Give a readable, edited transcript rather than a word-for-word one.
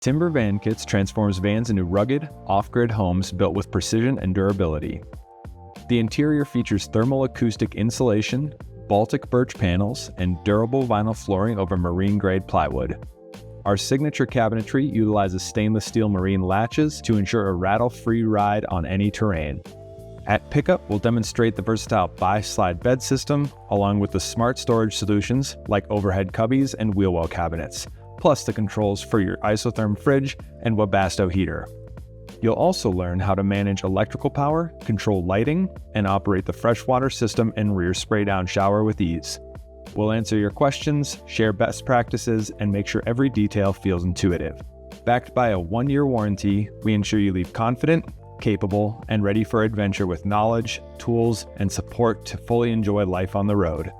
Timber Van Kits transforms vans into rugged, off-grid homes built with precision and durability. The interior features thermal-acoustic insulation, Baltic birch panels, and durable vinyl flooring over marine-grade plywood. Our signature cabinetry utilizes stainless steel marine latches to ensure a rattle-free ride on any terrain. At pickup, we'll demonstrate the versatile buy-slide bed system, along with the smart storage solutions like overhead cubbies and wheel well cabinets, plus the controls for your isotherm fridge and Webasto heater. You'll also learn how to manage electrical power, control lighting, and operate the freshwater system and rear spray-down shower with ease. We'll answer your questions, share best practices, and make sure every detail feels intuitive. Backed by a 1-year warranty, we ensure you leave confident, capable, and ready for adventure with knowledge, tools, and support to fully enjoy life on the road.